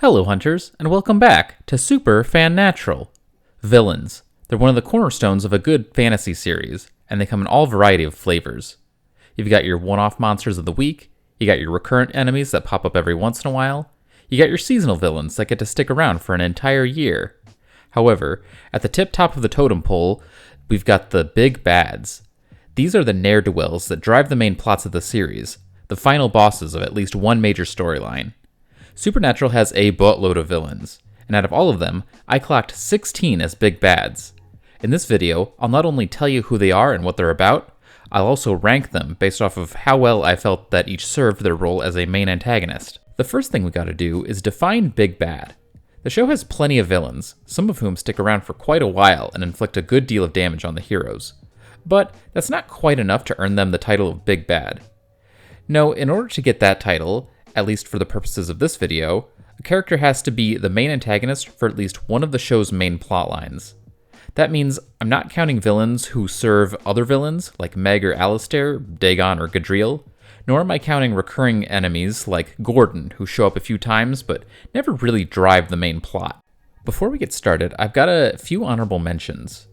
Hello Hunters, and welcome back to Super Fan Natural. Villains. They're one of the cornerstones of a good fantasy series, and they come in all variety of flavors. You've got your one-off monsters of the week, you got your recurrent enemies that pop up every once in a while, you got your seasonal villains that get to stick around for an entire year. However, at the tip-top of the totem pole, we've got the big bads. These are the ne'er-do-wells that drive the main plots of the series, the final bosses of at least one major storyline. Supernatural has a boatload of villains, and out of all of them, I clocked 16 as big bads. In this video, I'll not only tell you who they are and what they're about, I'll also rank them based off of how well I felt that each served their role as a main antagonist. The first thing we gotta do is define big bad. The show has plenty of villains, some of whom stick around for quite a while and inflict a good deal of damage on the heroes. But that's not quite enough to earn them the title of big bad. No, in order to get that title, at least for the purposes of this video, a character has to be the main antagonist for at least one of the show's main plotlines. That means I'm not counting villains who serve other villains, like Meg or Alistair, Dagon or Gadriel, nor am I counting recurring enemies like Gordon, who show up a few times but never really drive the main plot. Before we get started, I've got a few honorable mentions.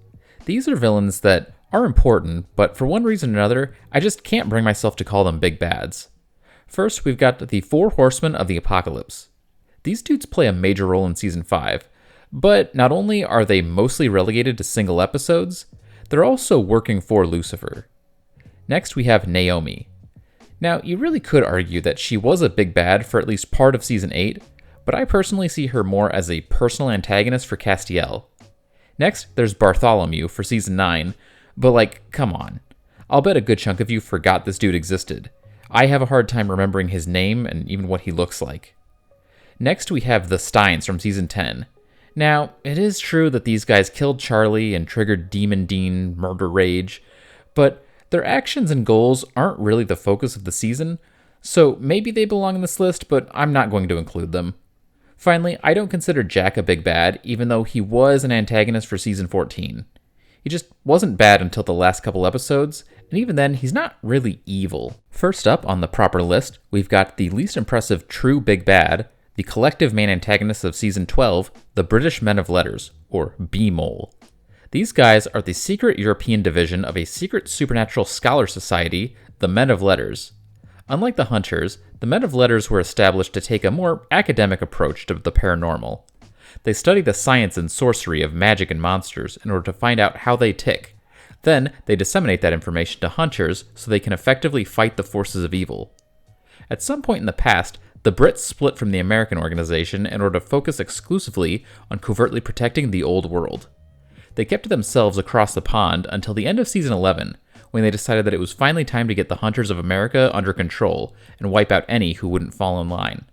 These are villains that are important, but for one reason or another, I just can't bring myself to call them big bads. First, we've got the Four Horsemen of the Apocalypse. These dudes play a major role in Season 5, but not only are they mostly relegated to single episodes, they're also working for Lucifer. Next, we have Naomi. Now, you really could argue that she was a big bad for at least part of Season 8, but I personally see her more as a personal antagonist for Castiel. Next, there's Bartholomew for Season 9, but come on. I'll bet a good chunk of you forgot this dude existed. I have a hard time remembering his name and even what he looks like. Next, we have the Steins from Season 10. Now, it is true that these guys killed Charlie and triggered Demon Dean murder rage, but their actions and goals aren't really the focus of the season, so maybe they belong in this list, but I'm not going to include them. Finally, I don't consider Jack a big bad, even though he was an antagonist for Season 14. He just wasn't bad until the last couple episodes, and even then, he's not really evil. First up on the proper list, we've got the least impressive true big bad, the collective main antagonists of Season 12, the British Men of Letters, or B-Mole. These guys are the secret European division of a secret supernatural scholar society, the Men of Letters. Unlike the Hunters, the Men of Letters were established to take a more academic approach to the paranormal. They study the science and sorcery of magic and monsters in order to find out how they tick. Then, they disseminate that information to hunters so they can effectively fight the forces of evil. At some point in the past, the Brits split from the American organization in order to focus exclusively on covertly protecting the old world. They kept to themselves across the pond until the end of Season 11, when they decided that it was finally time to get the Hunters of America under control and wipe out any who wouldn't fall in line.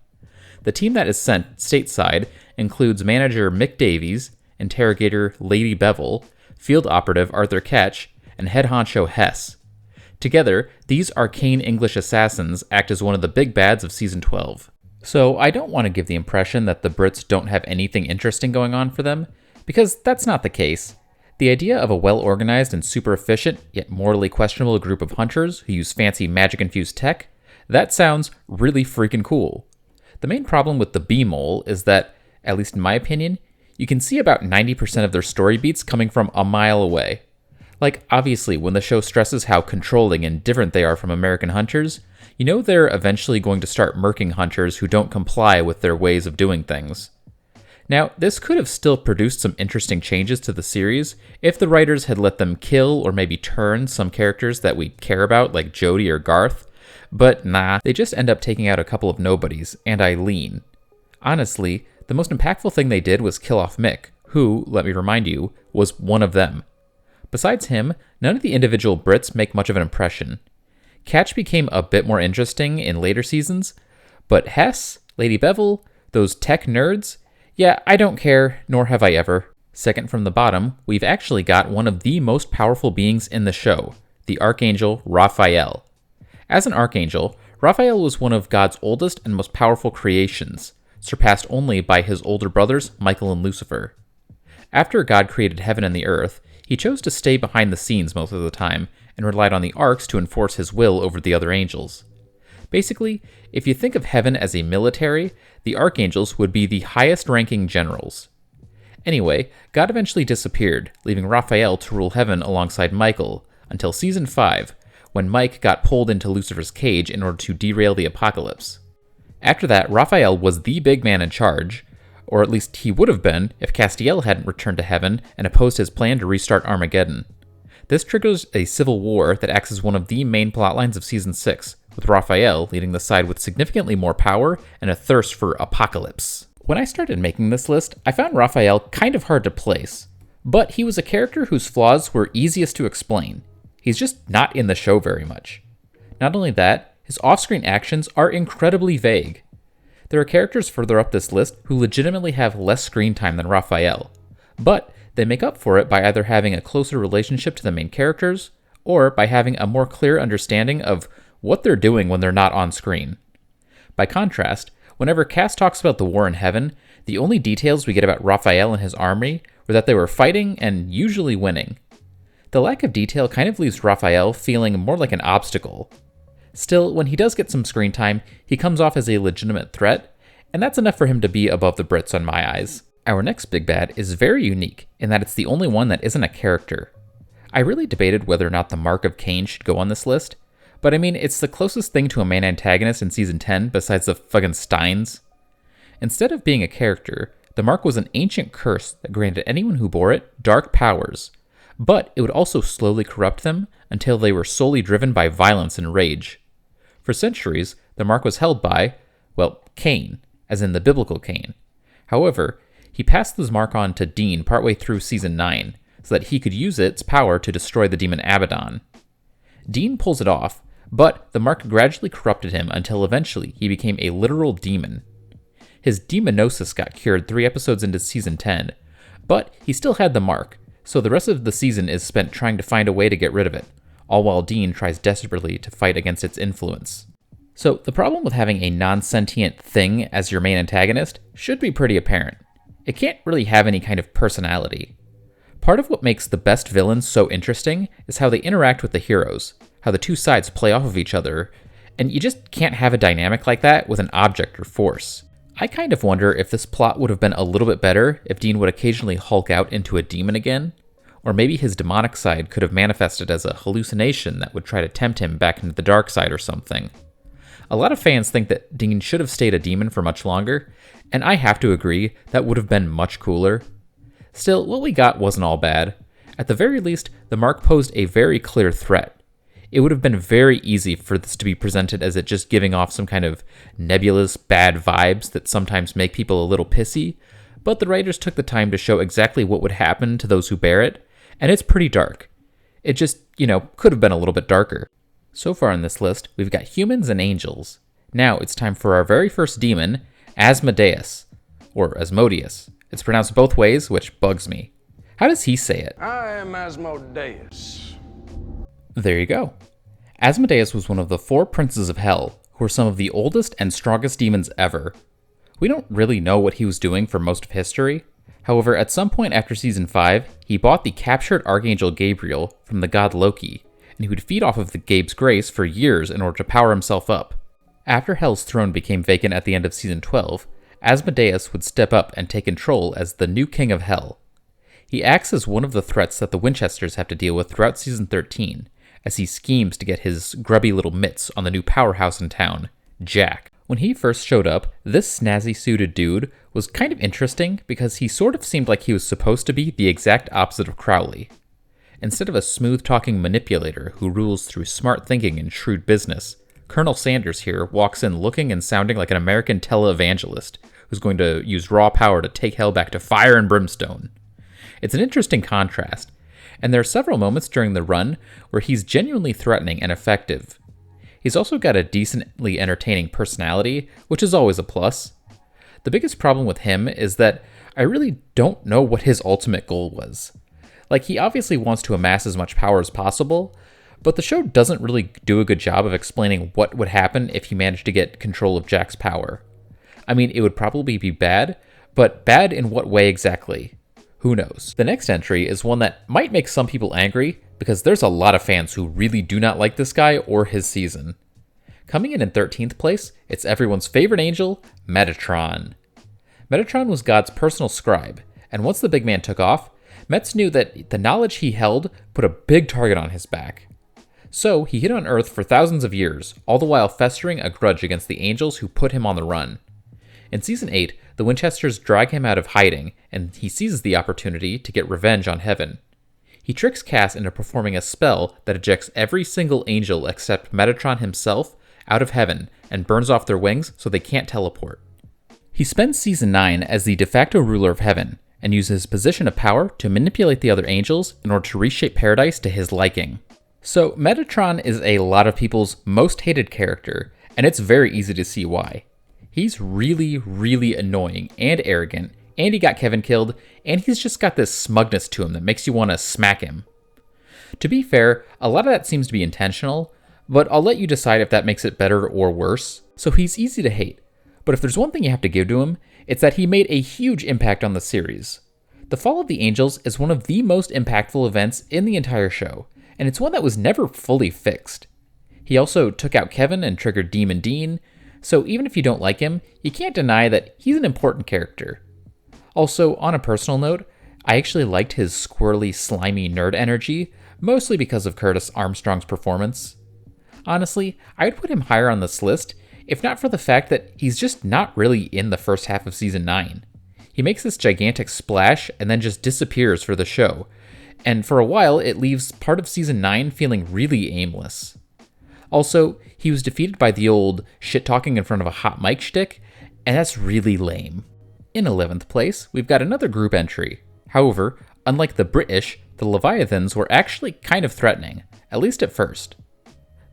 The team that is sent stateside includes manager Mick Davies, interrogator Lady Bevel, field operative Arthur Ketch, and head honcho Hess. Together, these arcane English assassins act as one of the big bads of Season 12. So I don't want to give the impression that the Brits don't have anything interesting going on for them, because that's not the case. The idea of a well-organized and super efficient, yet morally questionable group of hunters who use fancy magic-infused tech, that sounds really freaking cool. The main problem with the B-Mole is that, at least in my opinion, you can see about 90% of their story beats coming from a mile away. Obviously, when the show stresses how controlling and different they are from American hunters, you know they're eventually going to start murking hunters who don't comply with their ways of doing things. Now, this could have still produced some interesting changes to the series if the writers had let them kill or maybe turn some characters that we care about, like Jodie or Garth, but nah, they just end up taking out a couple of nobodies, and Eileen. Honestly, the most impactful thing they did was kill off Mick, who, let me remind you, was one of them. Besides him, none of the individual Brits make much of an impression. Catch became a bit more interesting in later seasons, but Hess, Lady Bevel, those tech nerds, yeah, I don't care, nor have I ever. Second from the bottom, we've actually got one of the most powerful beings in the show, the Archangel Raphael. As an Archangel, Raphael was one of God's oldest and most powerful creations, surpassed only by his older brothers, Michael and Lucifer. After God created heaven and the earth, he chose to stay behind the scenes most of the time and relied on the arcs to enforce his will over the other angels. Basically, if you think of heaven as a military, the archangels would be the highest ranking generals. Anyway, God eventually disappeared, leaving Raphael to rule heaven alongside Michael, until season 5, when Mike got pulled into Lucifer's cage in order to derail the apocalypse. After that, Raphael was the big man in charge, or at least he would have been if Castiel hadn't returned to heaven and opposed his plan to restart Armageddon. This triggers a civil war that acts as one of the main plotlines of season 6, with Raphael leading the side with significantly more power and a thirst for apocalypse. When I started making this list, I found Raphael kind of hard to place, but he was a character whose flaws were easiest to explain. He's just not in the show very much. Not only that, his off-screen actions are incredibly vague. There are characters further up this list who legitimately have less screen time than Raphael, but they make up for it by either having a closer relationship to the main characters, or by having a more clear understanding of what they're doing when they're not on screen. By contrast, whenever Cass talks about the war in heaven, the only details we get about Raphael and his army were that they were fighting and usually winning. The lack of detail kind of leaves Raphael feeling more like an obstacle. Still, when he does get some screen time, he comes off as a legitimate threat, and that's enough for him to be above the Brits on my eyes. Our next big bad is very unique in that it's the only one that isn't a character. I really debated whether or not the Mark of Cain should go on this list, but I mean, it's the closest thing to a main antagonist in season 10 besides the fucking Steins. Instead of being a character, the Mark was an ancient curse that granted anyone who bore it dark powers, but it would also slowly corrupt them until they were solely driven by violence and rage. For centuries, the Mark was held by, well, Cain, as in the biblical Cain. However, he passed this mark on to Dean partway through season 9, so that he could use its power to destroy the demon Abaddon. Dean pulls it off, but the mark gradually corrupted him until eventually he became a literal demon. His demonisis got cured 3 episodes into season 10, but he still had the mark, so the rest of the season is spent trying to find a way to get rid of it, all while Dean tries desperately to fight against its influence. So the problem with having a non-sentient thing as your main antagonist should be pretty apparent. It can't really have any kind of personality. Part of what makes the best villains so interesting is how they interact with the heroes, how the two sides play off of each other, and you just can't have a dynamic like that with an object or force. I kind of wonder if this plot would have been a little bit better if Dean would occasionally hulk out into a demon again, or maybe his demonic side could have manifested as a hallucination that would try to tempt him back into the dark side or something. A lot of fans think that Dean should have stayed a demon for much longer, and I have to agree that would have been much cooler. Still, what we got wasn't all bad. At the very least, the Mark posed a very clear threat. It would have been very easy for this to be presented as it just giving off some kind of nebulous bad vibes that sometimes make people a little pissy, but the writers took the time to show exactly what would happen to those who bear it, and it's pretty dark. It just, could have been a little bit darker. So far on this list, we've got humans and angels. Now it's time for our very first demon, Asmodeus, or Asmodeus. It's pronounced both ways, which bugs me. How does he say it? I am Asmodeus. There you go. Asmodeus was one of the 4 princes of hell, who were some of the oldest and strongest demons ever. We don't really know what he was doing for most of history. However, at some point after season 5, he bought the captured Archangel Gabriel from the god Loki, and he would feed off of the Gabe's grace for years in order to power himself up. After Hell's throne became vacant at the end of season 12, Asmodeus would step up and take control as the new king of Hell. He acts as one of the threats that the Winchesters have to deal with throughout season 13, as he schemes to get his grubby little mitts on the new powerhouse in town, Jack. When he first showed up, this snazzy-suited dude was kind of interesting because he sort of seemed like he was supposed to be the exact opposite of Crowley. Instead of a smooth-talking manipulator who rules through smart thinking and shrewd business, Colonel Sanders here walks in looking and sounding like an American televangelist who's going to use raw power to take hell back to fire and brimstone. It's an interesting contrast, and there are several moments during the run where he's genuinely threatening and effective. He's also got a decently entertaining personality, which is always a plus. The biggest problem with him is that I really don't know what his ultimate goal was. Like, he obviously wants to amass as much power as possible, but the show doesn't really do a good job of explaining what would happen if he managed to get control of Jack's power. I mean, it would probably be bad, but bad in what way exactly? Who knows? The next entry is one that might make some people angry, because there's a lot of fans who really do not like this guy or his season. Coming in 13th place, it's everyone's favorite angel, Metatron. Metatron was God's personal scribe, and once the big man took off, Mets knew that the knowledge he held put a big target on his back. So he hid on Earth for thousands of years, all the while festering a grudge against the angels who put him on the run. In Season 8, the Winchesters drag him out of hiding, and he seizes the opportunity to get revenge on heaven. He tricks Cass into performing a spell that ejects every single angel except Metatron himself out of heaven and burns off their wings so they can't teleport. He spends Season 9 as the de facto ruler of heaven, and uses his position of power to manipulate the other angels in order to reshape paradise to his liking. So Metatron is a lot of people's most hated character, and it's very easy to see why. He's really, really annoying and arrogant, and he got Kevin killed, and he's just got this smugness to him that makes you want to smack him. To be fair, a lot of that seems to be intentional, but I'll let you decide if that makes it better or worse. So he's easy to hate, but if there's one thing you have to give to him, it's that he made a huge impact on the series. The Fall of the Angels is one of the most impactful events in the entire show, and it's one that was never fully fixed. He also took out Kevin and triggered Demon Dean, so even if you don't like him, you can't deny that he's an important character. Also, on a personal note, I actually liked his squirrely, slimy nerd energy, mostly because of Curtis Armstrong's performance. Honestly, I'd put him higher on this list, if not for the fact that he's just not really in the first half of Season 9. He makes this gigantic splash and then just disappears for the show, and for a while it leaves part of Season 9 feeling really aimless. Also, he was defeated by the old shit-talking in front of a hot mic shtick, and that's really lame. In 11th place, we've got another group entry. However, unlike the British, the Leviathans were actually kind of threatening, at least at first.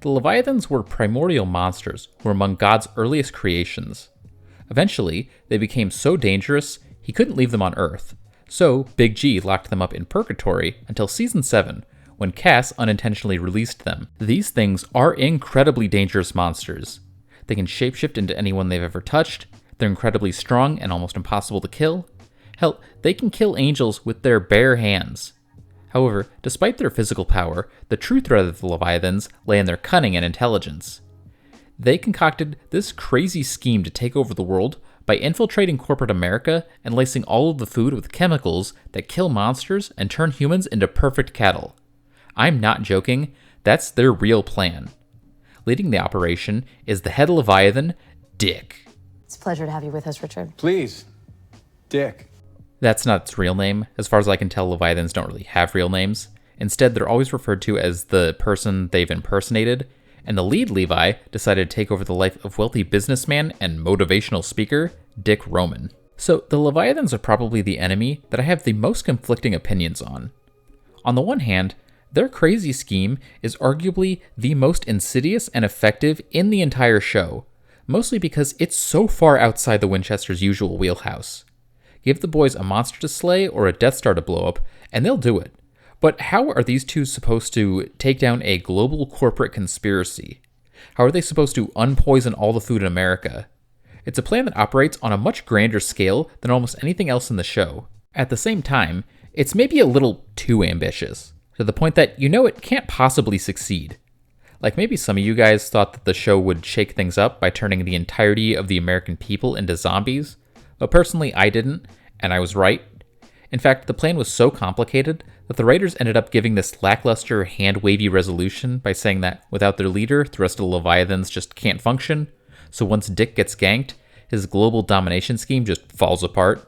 The Leviathans were primordial monsters who were among God's earliest creations. Eventually, they became so dangerous, he couldn't leave them on Earth, so Big G locked them up in Purgatory until Season 7, when Cass unintentionally released them. These things are incredibly dangerous monsters. They can shapeshift into anyone they've ever touched, they're incredibly strong and almost impossible to kill. Hell, they can kill angels with their bare hands. However, despite their physical power, the true threat of the Leviathans lay in their cunning and intelligence. They concocted this crazy scheme to take over the world by infiltrating corporate America and lacing all of the food with chemicals that kill monsters and turn humans into perfect cattle. I'm not joking, that's their real plan. Leading the operation is the head Leviathan, Dick. It's a pleasure to have you with us, Richard. Please, Dick. That's not its real name. As far as I can tell, Leviathans don't really have real names. Instead, they're always referred to as the person they've impersonated, and the lead Levi decided to take over the life of wealthy businessman and motivational speaker, Dick Roman. So the Leviathans are probably the enemy that I have the most conflicting opinions on. On the one hand, their crazy scheme is arguably the most insidious and effective in the entire show, mostly because it's so far outside the Winchesters' usual wheelhouse. Give the boys a monster to slay or a Death Star to blow up, and they'll do it. But how are these two supposed to take down a global corporate conspiracy? How are they supposed to unpoison all the food in America? It's a plan that operates on a much grander scale than almost anything else in the show. At the same time, it's maybe a little too ambitious, to the point that you know it can't possibly succeed. Like maybe some of you guys thought that the show would shake things up by turning the entirety of the American people into zombies, but personally I didn't, and I was right. In fact, the plan was so complicated that the writers ended up giving this lackluster, hand-wavy resolution by saying that without their leader, the rest of the Leviathans just can't function, so once Dick gets ganked, his global domination scheme just falls apart.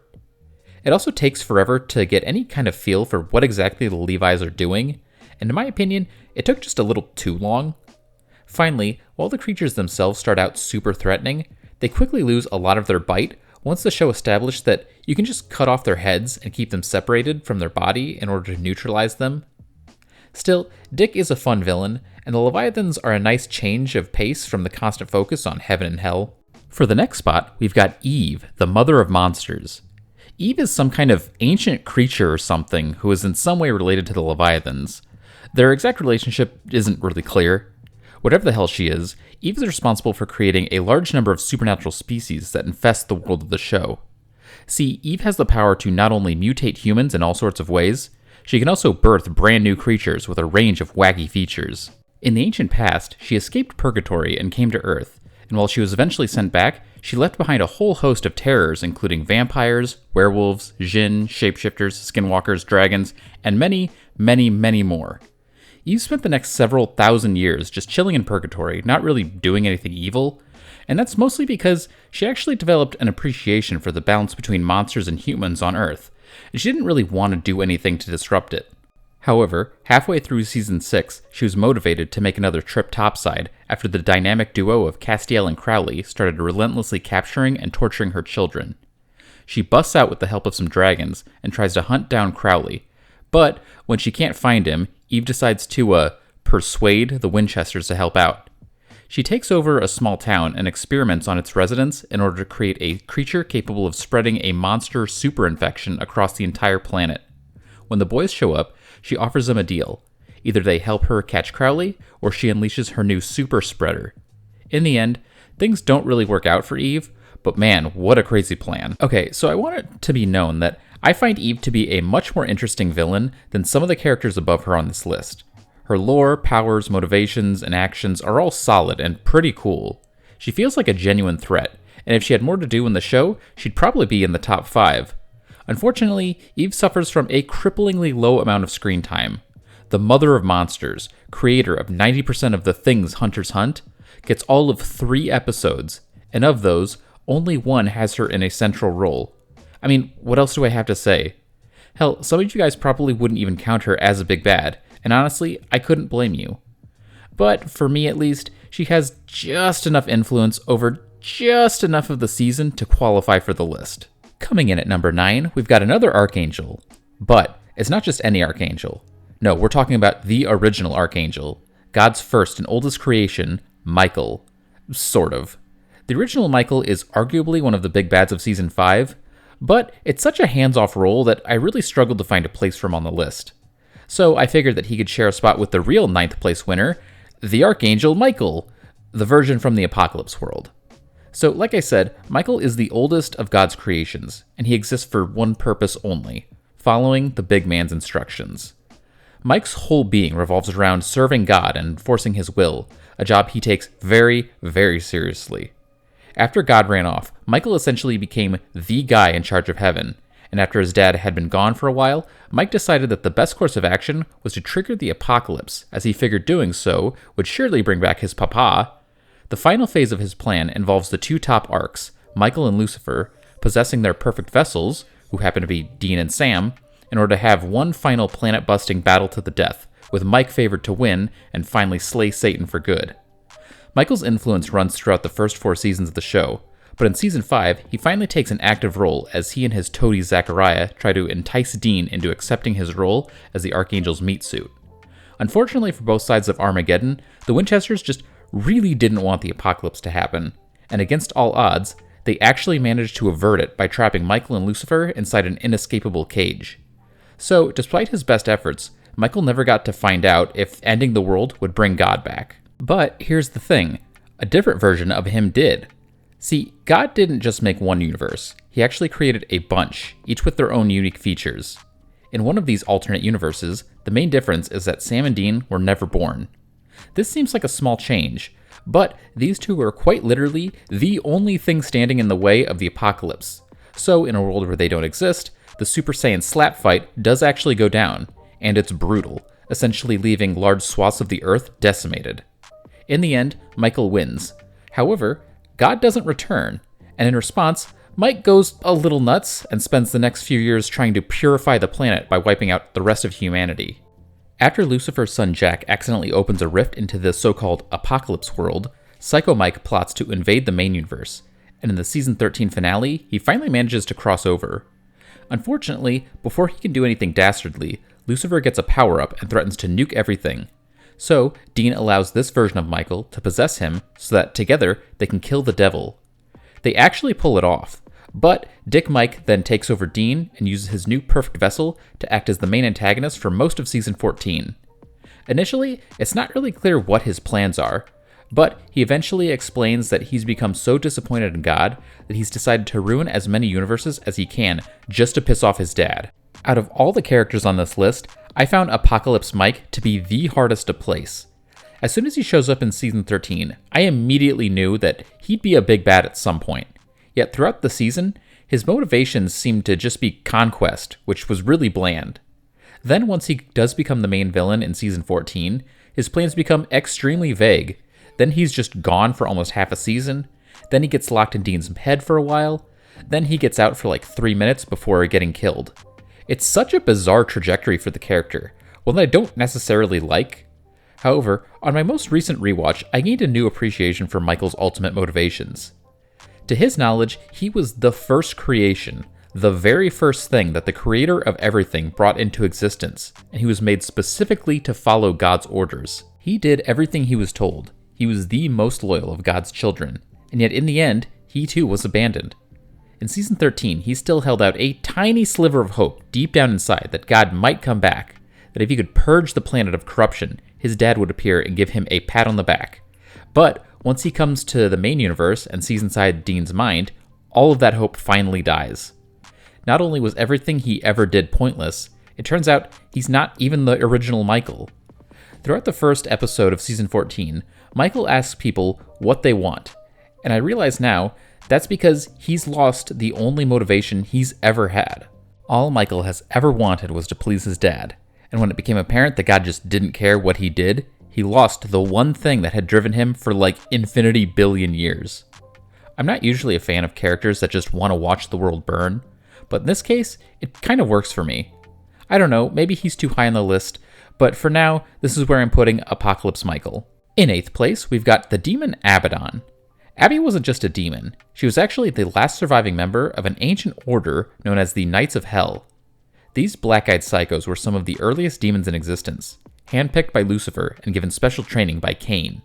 It also takes forever to get any kind of feel for what exactly the Levis are doing, and in my opinion, it took just a little too long. Finally, while the creatures themselves start out super threatening, they quickly lose a lot of their bite once the show established that you can just cut off their heads and keep them separated from their body in order to neutralize them. Still, Dick is a fun villain, and the Leviathans are a nice change of pace from the constant focus on heaven and hell. For the next spot, we've got Eve, the mother of monsters. Eve is some kind of ancient creature or something who is in some way related to the Leviathans. Their exact relationship isn't really clear. Whatever the hell she is, Eve is responsible for creating a large number of supernatural species that infest the world of the show. See, Eve has the power to not only mutate humans in all sorts of ways, she can also birth brand new creatures with a range of wacky features. In the ancient past, she escaped purgatory and came to Earth, and while she was eventually sent back, she left behind a whole host of terrors including vampires, werewolves, djinn, shapeshifters, skinwalkers, dragons, and many, many, many more. Eve spent the next several thousand years just chilling in purgatory, not really doing anything evil, and that's mostly because she actually developed an appreciation for the balance between monsters and humans on Earth, and she didn't really want to do anything to disrupt it. However, halfway through Season 6, she was motivated to make another trip topside after the dynamic duo of Castiel and Crowley started relentlessly capturing and torturing her children. She busts out with the help of some dragons and tries to hunt down Crowley, but when she can't find him, Eve decides to, persuade the Winchesters to help out. She takes over a small town and experiments on its residents in order to create a creature capable of spreading a monster superinfection across the entire planet. When the boys show up, she offers them a deal. Either they help her catch Crowley, or she unleashes her new super spreader. In the end, things don't really work out for Eve, but man, what a crazy plan. Okay, so I want it to be known that I find Eve to be a much more interesting villain than some of the characters above her on this list. Her lore, powers, motivations, and actions are all solid and pretty cool. She feels like a genuine threat, and if she had more to do in the show, she'd probably be in the top 5. Unfortunately, Eve suffers from a cripplingly low amount of screen time. The mother of monsters, creator of 90% of the things hunters hunt, gets all of 3 episodes, and of those, only one has her in a central role. I mean, what else do I have to say? Hell, some of you guys probably wouldn't even count her as a big bad, and honestly, I couldn't blame you. But for me at least, she has just enough influence over just enough of the season to qualify for the list. Coming in at number 9, we've got another Archangel. But it's not just any Archangel. No, we're talking about the original Archangel, God's first and oldest creation, Michael. Sort of. The original Michael is arguably one of the big bads of Season 5, but it's such a hands-off role that I really struggled to find a place for him on the list. So I figured that he could share a spot with the real 9th place winner, the Archangel Michael, the version from the Apocalypse world. So, like I said, Michael is the oldest of God's creations, and he exists for one purpose only, following the big man's instructions. Mike's whole being revolves around serving God and enforcing his will, a job he takes very, very seriously. After God ran off, Michael essentially became the guy in charge of heaven, and after his dad had been gone for a while, Mike decided that the best course of action was to trigger the apocalypse, as he figured doing so would surely bring back his papa. The final phase of his plan involves the 2 top arcs, Michael and Lucifer, possessing their perfect vessels, who happen to be Dean and Sam, in order to have one final planet-busting battle to the death, with Mike favored to win and finally slay Satan for good. Michael's influence runs throughout the first 4 seasons of the show, but in Season 5, he finally takes an active role as he and his toady Zachariah try to entice Dean into accepting his role as the Archangel's meat suit. Unfortunately for both sides of Armageddon, the Winchesters just really didn't want the apocalypse to happen, and against all odds, they actually managed to avert it by trapping Michael and Lucifer inside an inescapable cage. So, despite his best efforts, Michael never got to find out if ending the world would bring God back. But here's the thing, a different version of him did. See, God didn't just make one universe, he actually created a bunch, each with their own unique features. In one of these alternate universes, the main difference is that Sam and Dean were never born. This seems like a small change, but these two are quite literally the only thing standing in the way of the apocalypse. So in a world where they don't exist, the Super Saiyan slap fight does actually go down, and it's brutal, essentially leaving large swaths of the Earth decimated. In the end, Michael wins. However, God doesn't return, and in response, Mike goes a little nuts and spends the next few years trying to purify the planet by wiping out the rest of humanity. After Lucifer's son Jack accidentally opens a rift into the so-called Apocalypse world, Psycho Mike plots to invade the main universe, and in the Season 13 finale, he finally manages to cross over. Unfortunately, before he can do anything dastardly, Lucifer gets a power-up and threatens to nuke everything. So, Dean allows this version of Michael to possess him so that together they can kill the devil. They actually pull it off, but Dick Mike then takes over Dean and uses his new perfect vessel to act as the main antagonist for most of Season 14. Initially, it's not really clear what his plans are, but he eventually explains that he's become so disappointed in God that he's decided to ruin as many universes as he can just to piss off his dad. Out of all the characters on this list, I found Apocalypse Mike to be the hardest to place. As soon as he shows up in season 13, I immediately knew that he'd be a big bad at some point. Yet throughout the season, his motivations seemed to just be conquest, which was really bland. Then once he does become the main villain in season 14, his plans become extremely vague. Then he's just gone for almost half a season. Then he gets locked in Dean's head for a while. Then he gets out for like 3 minutes before getting killed. It's such a bizarre trajectory for the character, one that I don't necessarily like. However, on my most recent rewatch, I gained a new appreciation for Michael's ultimate motivations. To his knowledge, he was the first creation, the very first thing that the creator of everything brought into existence, and he was made specifically to follow God's orders. He did everything he was told. He was the most loyal of God's children, and yet in the end, he too was abandoned. In season 13, he still held out a tiny sliver of hope deep down inside that God might come back, that if he could purge the planet of corruption, his dad would appear and give him a pat on the back. But once he comes to the main universe and sees inside Dean's mind, all of that hope finally dies. Not only was everything he ever did pointless, it turns out he's not even the original Michael. Throughout the first episode of season 14, Michael asks people what they want, and I realize now that's because he's lost the only motivation he's ever had. All Michael has ever wanted was to please his dad, and when it became apparent that God just didn't care what he did, he lost the one thing that had driven him for like infinity billion years. I'm not usually a fan of characters that just want to watch the world burn, but in this case, it kind of works for me. I don't know, maybe he's too high on the list, but for now, this is where I'm putting Apocalypse Michael. In 8th place, we've got the demon Abaddon. Abby wasn't just a demon, she was actually the last surviving member of an ancient order known as the Knights of Hell. These black-eyed psychos were some of the earliest demons in existence, handpicked by Lucifer and given special training by Cain.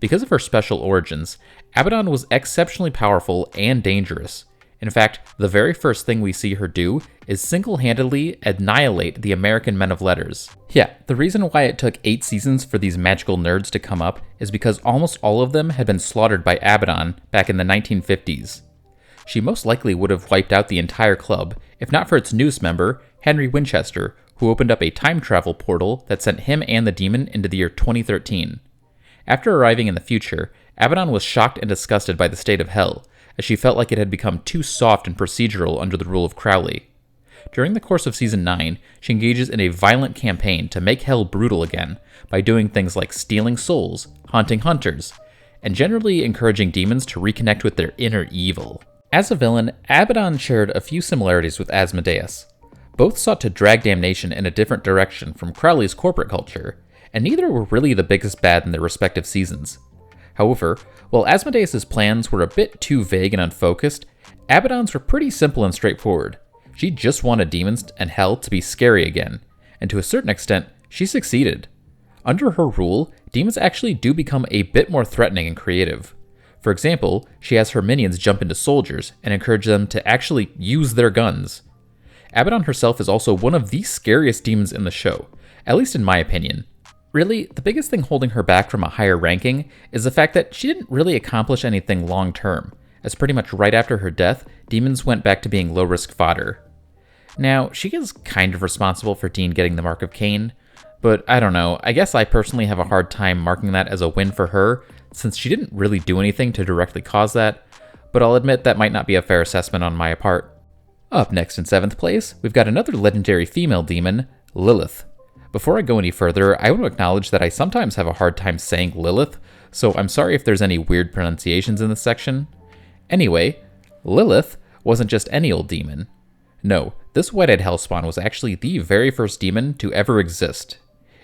Because of her special origins, Abaddon was exceptionally powerful and dangerous. In fact, the very first thing we see her do is single-handedly annihilate the American men of letters. Yeah, the reason why it took 8 seasons for these magical nerds to come up is because almost all of them had been slaughtered by Abaddon back in the 1950s. She most likely would have wiped out the entire club, if not for its newest member, Henry Winchester, who opened up a time travel portal that sent him and the demon into the year 2013. After arriving in the future, Abaddon was shocked and disgusted by the state of hell, as she felt like it had become too soft and procedural under the rule of Crowley. During the course of Season 9, she engages in a violent campaign to make hell brutal again by doing things like stealing souls, haunting hunters, and generally encouraging demons to reconnect with their inner evil. As a villain, Abaddon shared a few similarities with Asmodeus. Both sought to drag damnation in a different direction from Crowley's corporate culture, and neither were really the biggest bad in their respective seasons. However, while Asmodeus' plans were a bit too vague and unfocused, Abaddon's were pretty simple and straightforward. She just wanted demons and hell to be scary again, and to a certain extent, she succeeded. Under her rule, demons actually do become a bit more threatening and creative. For example, she has her minions jump into soldiers and encourage them to actually use their guns. Abaddon herself is also one of the scariest demons in the show, at least in my opinion. Really, the biggest thing holding her back from a higher ranking is the fact that she didn't really accomplish anything long-term, as pretty much right after her death, demons went back to being low-risk fodder. Now, she is kind of responsible for Dean getting the Mark of Cain, but I don't know, I guess I personally have a hard time marking that as a win for her, since she didn't really do anything to directly cause that, but I'll admit that might not be a fair assessment on my part. Up next in 7th place, we've got another legendary female demon, Lilith. Before I go any further, I want to acknowledge that I sometimes have a hard time saying Lilith, so I'm sorry if there's any weird pronunciations in this section. Anyway, Lilith wasn't just any old demon. No, this white-eyed hellspawn was actually the very first demon to ever exist.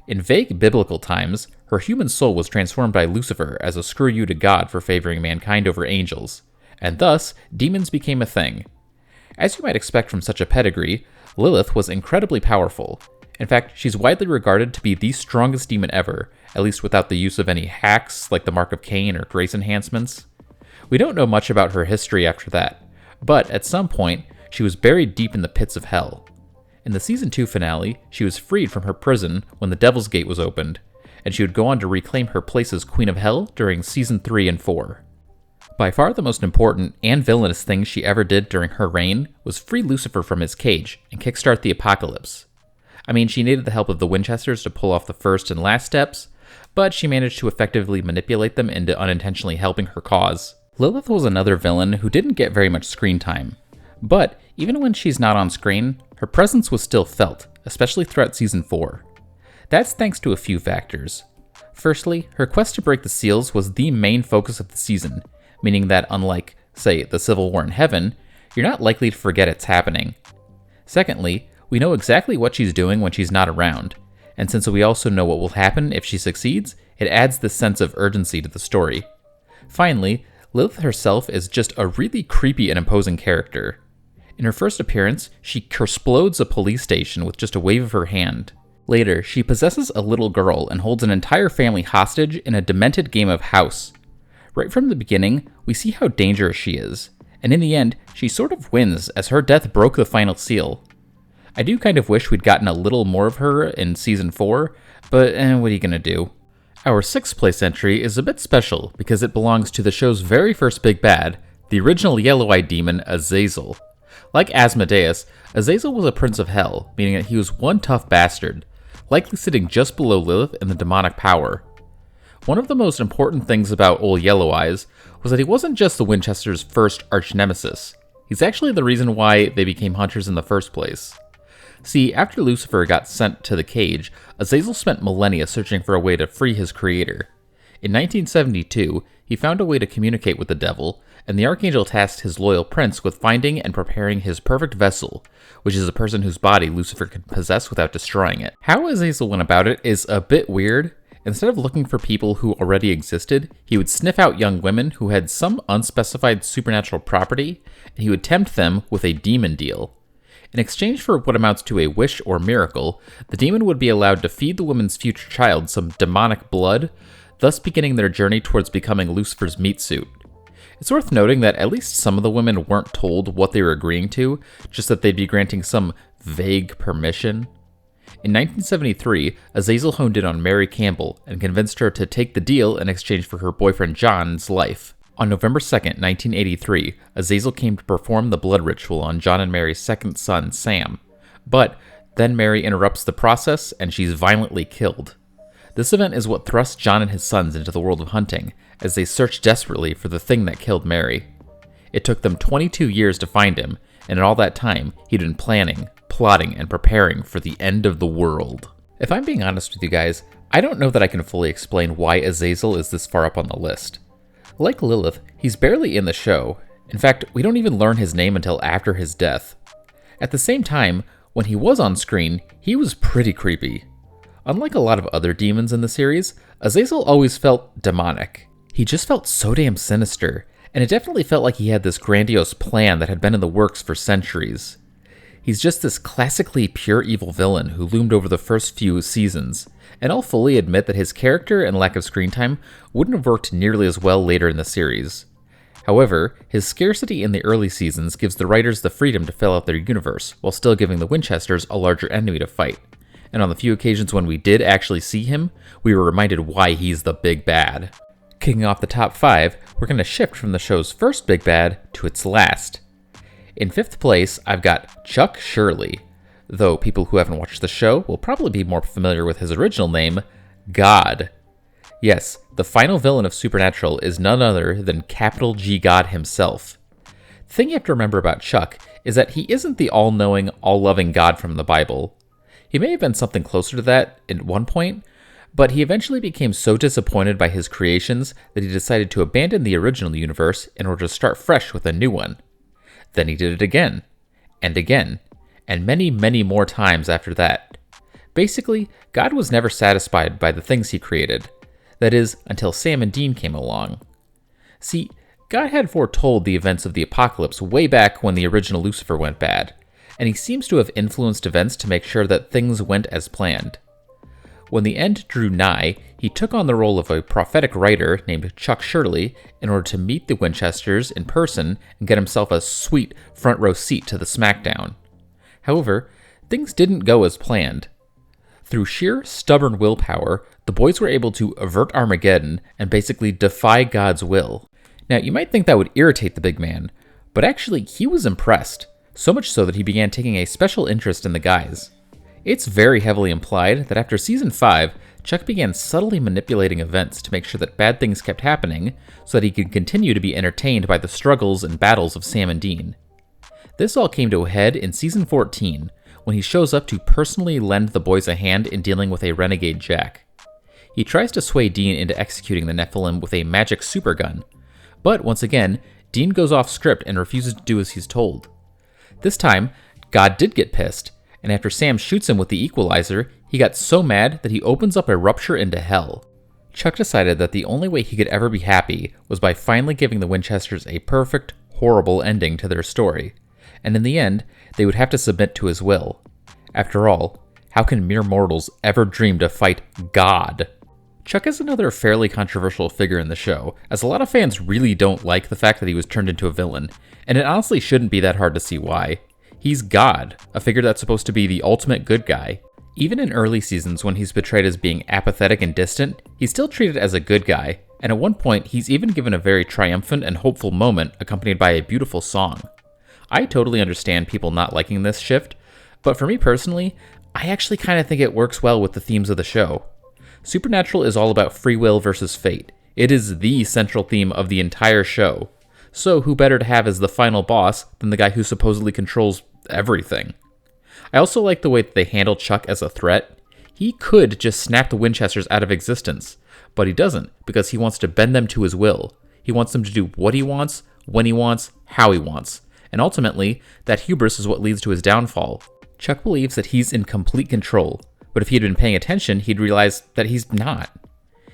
In vague biblical times, her human soul was transformed by Lucifer as a screw you to God for favoring mankind over angels, and thus, demons became a thing. As you might expect from such a pedigree, Lilith was incredibly powerful. In fact, she's widely regarded to be the strongest demon ever, at least without the use of any hacks like the Mark of Cain or grace enhancements. We don't know much about her history after that, but at some point, she was buried deep in the pits of hell. In the Season 2 finale, she was freed from her prison when the Devil's Gate was opened, and she would go on to reclaim her place as Queen of Hell during Season 3 and 4. By far the most important and villainous thing she ever did during her reign was free Lucifer from his cage and kickstart the apocalypse. I mean, she needed the help of the Winchesters to pull off the first and last steps, but she managed to effectively manipulate them into unintentionally helping her cause. Lilith was another villain who didn't get very much screen time, but even when she's not on screen, her presence was still felt, especially throughout Season 4. That's thanks to a few factors. Firstly, her quest to break the seals was the main focus of the season, meaning that unlike, say, the Civil War in Heaven, you're not likely to forget it's happening. Secondly, we know exactly what she's doing when she's not around, and since we also know what will happen if she succeeds, it adds this sense of urgency to the story. Finally, Lilith herself is just a really creepy and imposing character. In her first appearance, she kersplodes a police station with just a wave of her hand. Later, she possesses a little girl and holds an entire family hostage in a demented game of house. Right from the beginning, we see how dangerous she is, and in the end, she sort of wins as her death broke the final seal. I do kind of wish we'd gotten a little more of her in Season 4, but what are you gonna do? Our 6th place entry is a bit special because it belongs to the show's very first big bad, the original yellow-eyed demon Azazel. Like Asmodeus, Azazel was a prince of hell, meaning that he was one tough bastard, likely sitting just below Lilith in the demonic power. One of the most important things about Old Yellow Eyes was that he wasn't just the Winchesters' first arch-nemesis. He's actually the reason why they became hunters in the first place. See, after Lucifer got sent to the cage, Azazel spent millennia searching for a way to free his creator. In 1972, he found a way to communicate with the devil, and the Archangel tasked his loyal prince with finding and preparing his perfect vessel, which is a person whose body Lucifer could possess without destroying it. How Azazel went about it is a bit weird. Instead of looking for people who already existed, he would sniff out young women who had some unspecified supernatural property, and he would tempt them with a demon deal. In exchange for what amounts to a wish or miracle, the demon would be allowed to feed the woman's future child some demonic blood, thus beginning their journey towards becoming Lucifer's meat suit. It's worth noting that at least some of the women weren't told what they were agreeing to, just that they'd be granting some vague permission. In 1973, Azazel honed in on Mary Campbell and convinced her to take the deal in exchange for her boyfriend John's life. On November 2nd, 1983, Azazel came to perform the blood ritual on John and Mary's second son, Sam. But then Mary interrupts the process and she's violently killed. This event is what thrust John and his sons into the world of hunting, as they searched desperately for the thing that killed Mary. It took them 22 years to find him, and in all that time, he'd been planning, plotting, and preparing for the end of the world. If I'm being honest with you guys, I don't know that I can fully explain why Azazel is this far up on the list. Like Lilith, he's barely in the show. In fact, we don't even learn his name until after his death. At the same time, when he was on screen, he was pretty creepy. Unlike a lot of other demons in the series, Azazel always felt demonic. He just felt so damn sinister, and it definitely felt like he had this grandiose plan that had been in the works for centuries. He's just this classically pure evil villain who loomed over the first few seasons, and I'll fully admit that his character and lack of screen time wouldn't have worked nearly as well later in the series. However, his scarcity in the early seasons gives the writers the freedom to fill out their universe, while still giving the Winchesters a larger enemy to fight. And on the few occasions when we did actually see him, we were reminded why he's the big bad. Kicking off the top 5, we're going to shift from the show's first big bad to its last. In 5th place, I've got Chuck Shirley, though people who haven't watched the show will probably be more familiar with his original name, God. Yes, the final villain of Supernatural is none other than capital G God himself. The thing you have to remember about Chuck is that he isn't the all-knowing, all-loving God from the Bible. He may have been something closer to that at one point, but he eventually became so disappointed by his creations that he decided to abandon the original universe in order to start fresh with a new one. Then he did it again, and again, and many, many more times after that. Basically, God was never satisfied by the things he created. That is, until Sam and Dean came along. See, God had foretold the events of the apocalypse way back when the original Lucifer went bad, and he seems to have influenced events to make sure that things went as planned. When the end drew nigh, he took on the role of a prophetic writer named Chuck Shirley in order to meet the Winchesters in person and get himself a sweet front row seat to the smackdown. However, things didn't go as planned. Through sheer stubborn willpower, the boys were able to avert Armageddon and basically defy God's will. Now, you might think that would irritate the big man, but actually he was impressed, so much so that he began taking a special interest in the guys. It's very heavily implied that after Season 5, Chuck began subtly manipulating events to make sure that bad things kept happening so that he could continue to be entertained by the struggles and battles of Sam and Dean. This all came to a head in Season 14, when he shows up to personally lend the boys a hand in dealing with a renegade Jack. He tries to sway Dean into executing the Nephilim with a magic supergun, but once again, Dean goes off script and refuses to do as he's told. This time, God did get pissed, and after Sam shoots him with the equalizer, he got so mad that he opens up a rupture into hell. Chuck decided that the only way he could ever be happy was by finally giving the Winchesters a perfect, horrible ending to their story, and in the end, they would have to submit to his will. After all, how can mere mortals ever dream to fight God? Chuck is another fairly controversial figure in the show, as a lot of fans really don't like the fact that he was turned into a villain, and it honestly shouldn't be that hard to see why. He's God, a figure that's supposed to be the ultimate good guy. Even in early seasons when he's portrayed as being apathetic and distant, he's still treated as a good guy, and at one point he's even given a very triumphant and hopeful moment accompanied by a beautiful song. I totally understand people not liking this shift, but for me personally, I actually kind of think it works well with the themes of the show. Supernatural is all about free will versus fate. It is the central theme of the entire show. So who better to have as the final boss than the guy who supposedly controls everything? I also like the way that they handle Chuck as a threat. He could just snap the Winchesters out of existence, but he doesn't because he wants to bend them to his will. He wants them to do what he wants, when he wants, how he wants. And ultimately, that hubris is what leads to his downfall. Chuck believes that he's in complete control, but if he had been paying attention, he'd realize that he's not.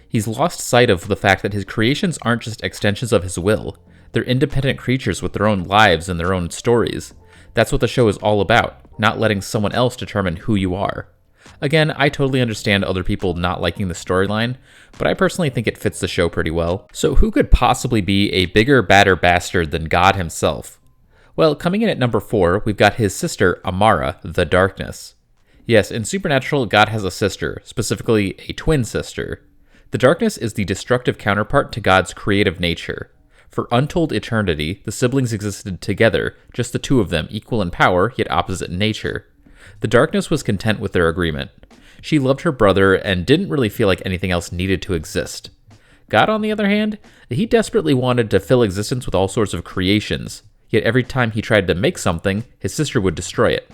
He's lost sight of the fact that his creations aren't just extensions of his will. They're independent creatures with their own lives and their own stories. That's what the show is all about, not letting someone else determine who you are. Again, I totally understand other people not liking the storyline, but I personally think it fits the show pretty well. So who could possibly be a bigger, badder bastard than God himself? Well, coming in at number 4, we've got his sister, Amara, the Darkness. Yes, in Supernatural, God has a sister, specifically a twin sister. The Darkness is the destructive counterpart to God's creative nature. For untold eternity, the siblings existed together, just the two of them, equal in power, yet opposite in nature. The Darkness was content with their agreement. She loved her brother and didn't really feel like anything else needed to exist. God, on the other hand, he desperately wanted to fill existence with all sorts of creations, yet every time he tried to make something, his sister would destroy it.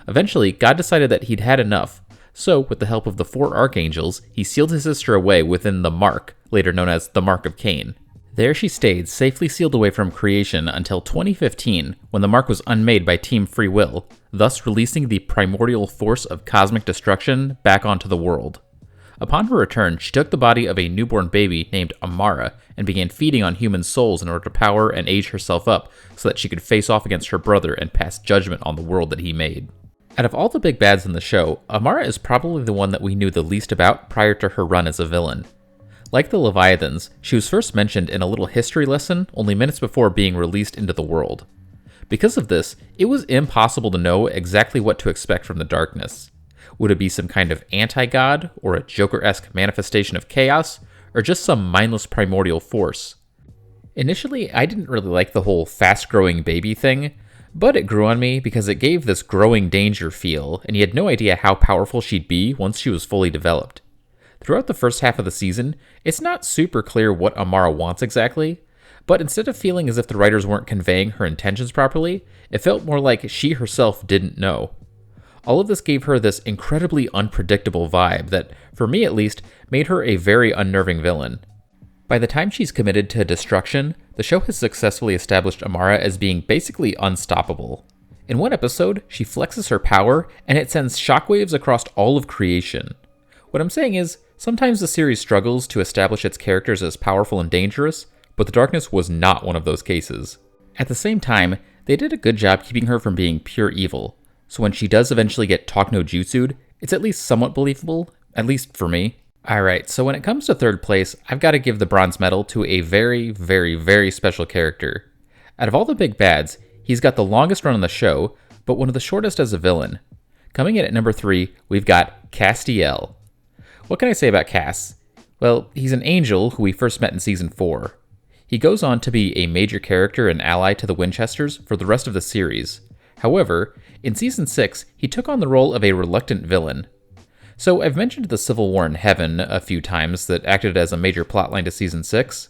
Eventually, God decided that he'd had enough, so with the help of the 4 archangels, he sealed his sister away within the Mark, later known as the Mark of Cain. There she stayed, safely sealed away from creation until 2015, when the Mark was unmade by Team Free Will, thus releasing the primordial force of cosmic destruction back onto the world. Upon her return, she took the body of a newborn baby named Amara and began feeding on human souls in order to power and age herself up so that she could face off against her brother and pass judgment on the world that he made. Out of all the big bads in the show, Amara is probably the one that we knew the least about prior to her run as a villain. Like the Leviathans, she was first mentioned in a little history lesson only minutes before being released into the world. Because of this, it was impossible to know exactly what to expect from the Darkness. Would it be some kind of anti-god, or a Joker-esque manifestation of chaos, or just some mindless primordial force? Initially, I didn't really like the whole fast-growing baby thing, but it grew on me because it gave this growing danger feel, and you had no idea how powerful she'd be once she was fully developed. Throughout the first half of the season, it's not super clear what Amara wants exactly, but instead of feeling as if the writers weren't conveying her intentions properly, it felt more like she herself didn't know. All of this gave her this incredibly unpredictable vibe that, for me at least, made her a very unnerving villain. By the time she's committed to destruction, the show has successfully established Amara as being basically unstoppable. In one episode, she flexes her power, and it sends shockwaves across all of creation. What I'm saying is, sometimes the series struggles to establish its characters as powerful and dangerous, but the Darkness was not one of those cases. At the same time, they did a good job keeping her from being pure evil, so when she does eventually get talk no jutsu'd, it's at least somewhat believable, at least for me. Alright, so when it comes to third place, I've got to give the bronze medal to a very, very, very special character. Out of all the big bads, he's got the longest run on the show, but one of the shortest as a villain. Coming in at number 3, we've got Castiel. What can I say about Cass? Well, he's an angel who we first met in Season 4. He goes on to be a major character and ally to the Winchesters for the rest of the series. However, in Season 6, he took on the role of a reluctant villain. So I've mentioned the Civil War in Heaven a few times that acted as a major plotline to Season 6.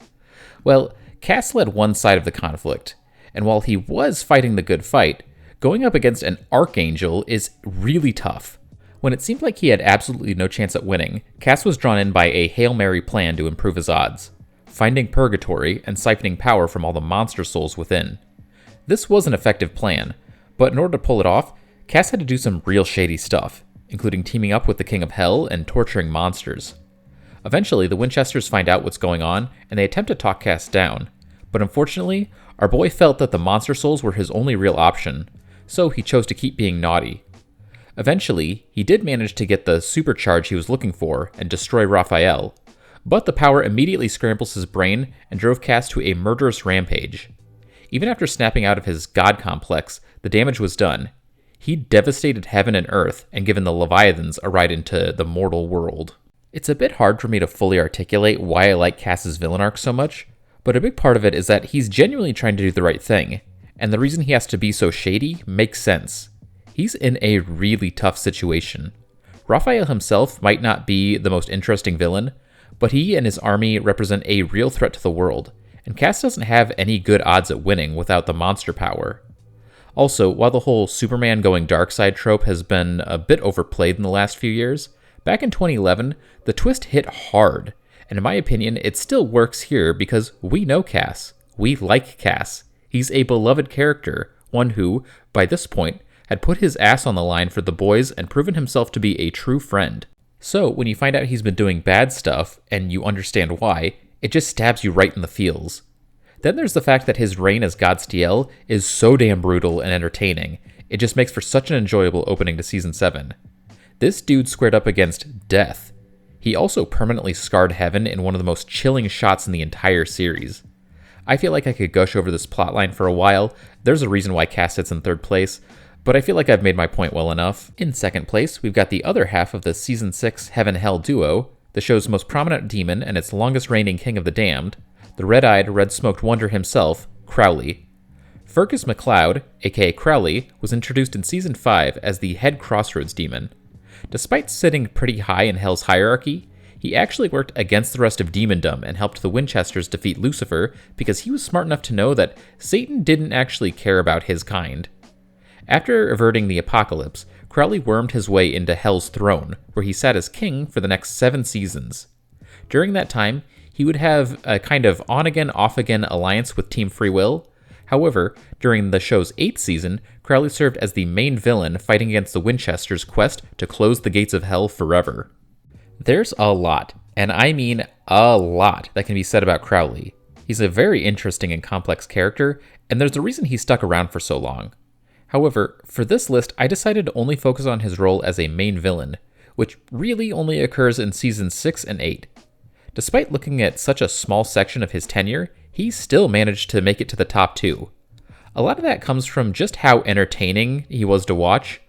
Well, Cass led one side of the conflict, and while he was fighting the good fight, going up against an Archangel is really tough. When it seemed like he had absolutely no chance at winning, Cass was drawn in by a Hail Mary plan to improve his odds, finding Purgatory and siphoning power from all the monster souls within. This was an effective plan, but in order to pull it off, Cass had to do some real shady stuff, including teaming up with the King of Hell and torturing monsters. Eventually, the Winchesters find out what's going on, and they attempt to talk Cass down, but unfortunately, our boy felt that the monster souls were his only real option, so he chose to keep being naughty. Eventually, he did manage to get the supercharge he was looking for and destroy Raphael, but the power immediately scrambles his brain and drove Cass to a murderous rampage. Even after snapping out of his god complex, the damage was done. He devastated heaven and earth and given the Leviathans a ride into the mortal world. It's a bit hard for me to fully articulate why I like Cass's villain arc so much, but a big part of it is that he's genuinely trying to do the right thing, and the reason he has to be so shady makes sense. He's in a really tough situation. Raphael himself might not be the most interesting villain, but he and his army represent a real threat to the world, and Cass doesn't have any good odds at winning without the monster power. Also, while the whole Superman going dark side trope has been a bit overplayed in the last few years, back in 2011, the twist hit hard, and in my opinion, it still works here because we know Cass. We like Cass. He's a beloved character, one who, by this point, had put his ass on the line for the boys and proven himself to be a true friend. So, when you find out he's been doing bad stuff, and you understand why, it just stabs you right in the feels. Then there's the fact that his reign as Castiel is so damn brutal and entertaining, it just makes for such an enjoyable opening to Season 7. This dude squared up against death. He also permanently scarred heaven in one of the most chilling shots in the entire series. I feel like I could gush over this plotline for a while. There's a reason why Cass sits in third place, but I feel like I've made my point well enough. In second place, we've got the other half of the Season 6 Heaven-Hell duo, the show's most prominent demon and its longest-reigning king of the damned, the red-eyed, red-smoked wonder himself, Crowley. Fergus MacLeod, aka Crowley, was introduced in Season 5 as the head Crossroads demon. Despite sitting pretty high in Hell's hierarchy, he actually worked against the rest of demondom and helped the Winchesters defeat Lucifer because he was smart enough to know that Satan didn't actually care about his kind. After averting the apocalypse, Crowley wormed his way into Hell's throne, where he sat as king for the next 7 seasons. During that time, he would have a kind of on-again, off-again alliance with Team Free Will. However, during the show's 8th season, Crowley served as the main villain fighting against the Winchesters' quest to close the gates of hell forever. There's a lot, and I mean a lot, that can be said about Crowley. He's a very interesting and complex character, and there's a reason he stuck around for so long. However, for this list, I decided to only focus on his role as a main villain, which really only occurs in Seasons 6 and 8. Despite looking at such a small section of his tenure, he still managed to make it to the top 2. A lot of that comes from just how entertaining he was to watch.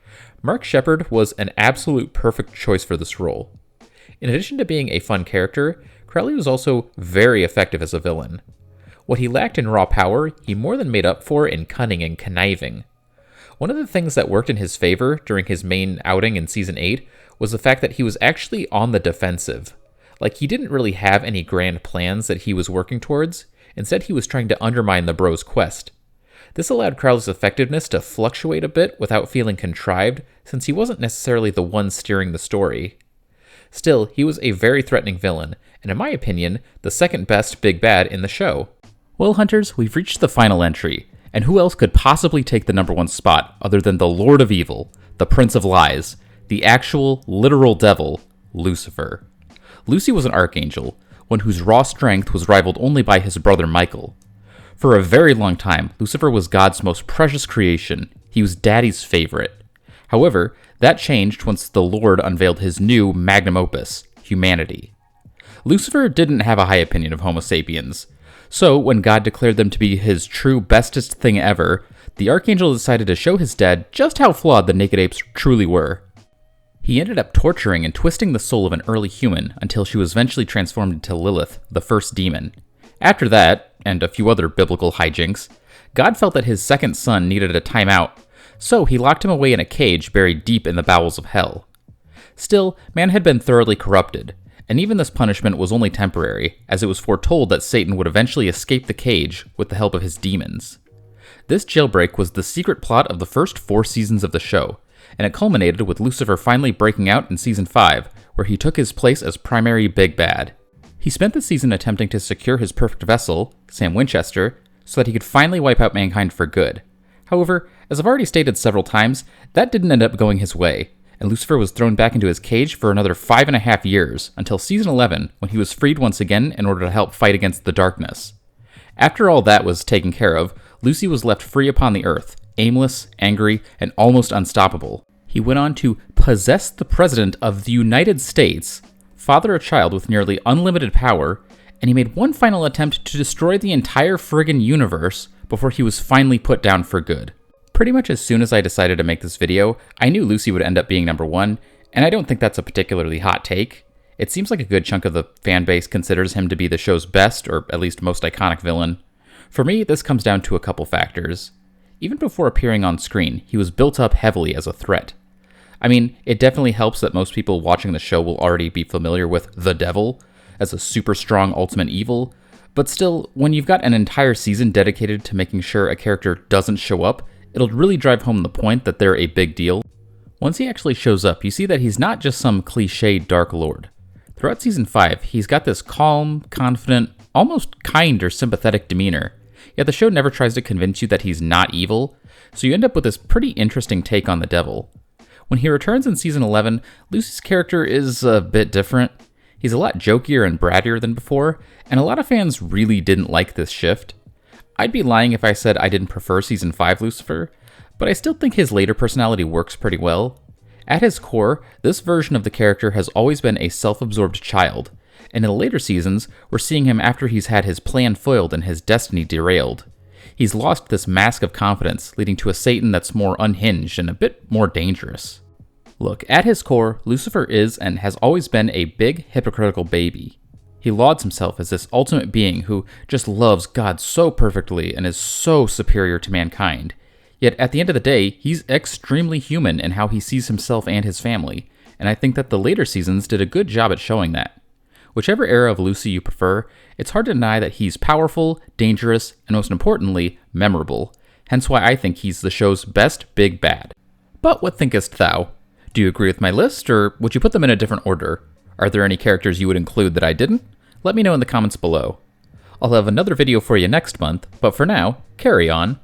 Mark Sheppard was an absolute perfect choice for this role. In addition to being a fun character, Crowley was also very effective as a villain. What he lacked in raw power, he more than made up for in cunning and conniving. One of the things that worked in his favor during his main outing in Season 8 was the fact that he was actually on the defensive. Like, he didn't really have any grand plans that he was working towards. Instead, he was trying to undermine the Bros' quest. This allowed Crowley's effectiveness to fluctuate a bit without feeling contrived, since he wasn't necessarily the one steering the story. Still, he was a very threatening villain, and in my opinion, the second best big bad in the show. Well, Hunters, we've reached the final entry, and who else could possibly take the number 1 spot other than the Lord of Evil, the Prince of Lies, the actual, literal devil, Lucifer. Lucy was an archangel, one whose raw strength was rivaled only by his brother Michael. For a very long time, Lucifer was God's most precious creation. He was Daddy's favorite. However, that changed once the Lord unveiled his new magnum opus, humanity. Lucifer didn't have a high opinion of Homo sapiens, so when God declared them to be his true bestest thing ever, the Archangel decided to show his dad just how flawed the naked apes truly were. He ended up torturing and twisting the soul of an early human until she was eventually transformed into Lilith, the first demon. After that, and a few other biblical hijinks, God felt that his second son needed a timeout, so he locked him away in a cage buried deep in the bowels of hell. Still, man had been thoroughly corrupted, and even this punishment was only temporary, as it was foretold that Satan would eventually escape the cage with the help of his demons. This jailbreak was the secret plot of the first 4 seasons of the show, and it culminated with Lucifer finally breaking out in Season 5, where he took his place as primary big bad. He spent the season attempting to secure his perfect vessel, Sam Winchester, so that he could finally wipe out mankind for good. However, as I've already stated several times, that didn't end up going his way, and Lucifer was thrown back into his cage for another 5.5 years, until Season 11, when he was freed once again in order to help fight against the darkness. After all that was taken care of, Lucy was left free upon the earth, aimless, angry, and almost unstoppable. He went on to possess the President of the United States, father a child with nearly unlimited power, and he made one final attempt to destroy the entire friggin' universe before he was finally put down for good. Pretty much as soon as I decided to make this video, I knew Lucy would end up being number 1, and I don't think that's a particularly hot take. It seems like a good chunk of the fan base considers him to be the show's best, or at least most iconic villain. For me, this comes down to a couple factors. Even before appearing on screen, he was built up heavily as a threat. I mean, it definitely helps that most people watching the show will already be familiar with the Devil as a super strong ultimate evil, but still, when you've got an entire season dedicated to making sure a character doesn't show up, it'll really drive home the point that they're a big deal. Once he actually shows up, you see that he's not just some cliché Dark Lord. Throughout Season 5, he's got this calm, confident, almost kind or sympathetic demeanor, yet the show never tries to convince you that he's not evil, so you end up with this pretty interesting take on the devil. When he returns in Season 11, Lucy's character is a bit different. He's a lot jokier and brattier than before, and a lot of fans really didn't like this shift. I'd be lying if I said I didn't prefer Season 5 Lucifer, but I still think his later personality works pretty well. At his core, this version of the character has always been a self-absorbed child, and in the later seasons, we're seeing him after he's had his plan foiled and his destiny derailed. He's lost this mask of confidence, leading to a Satan that's more unhinged and a bit more dangerous. Look, at his core, Lucifer is and has always been a big, hypocritical baby. He lauds himself as this ultimate being who just loves God so perfectly and is so superior to mankind. Yet at the end of the day, he's extremely human in how he sees himself and his family, and I think that the later seasons did a good job at showing that. Whichever era of Lucy you prefer, it's hard to deny that he's powerful, dangerous, and most importantly, memorable, hence why I think he's the show's best big bad. But what thinkest thou? Do you agree with my list, or would you put them in a different order? Are there any characters you would include that I didn't? Let me know in the comments below. I'll have another video for you next month, but for now, carry on.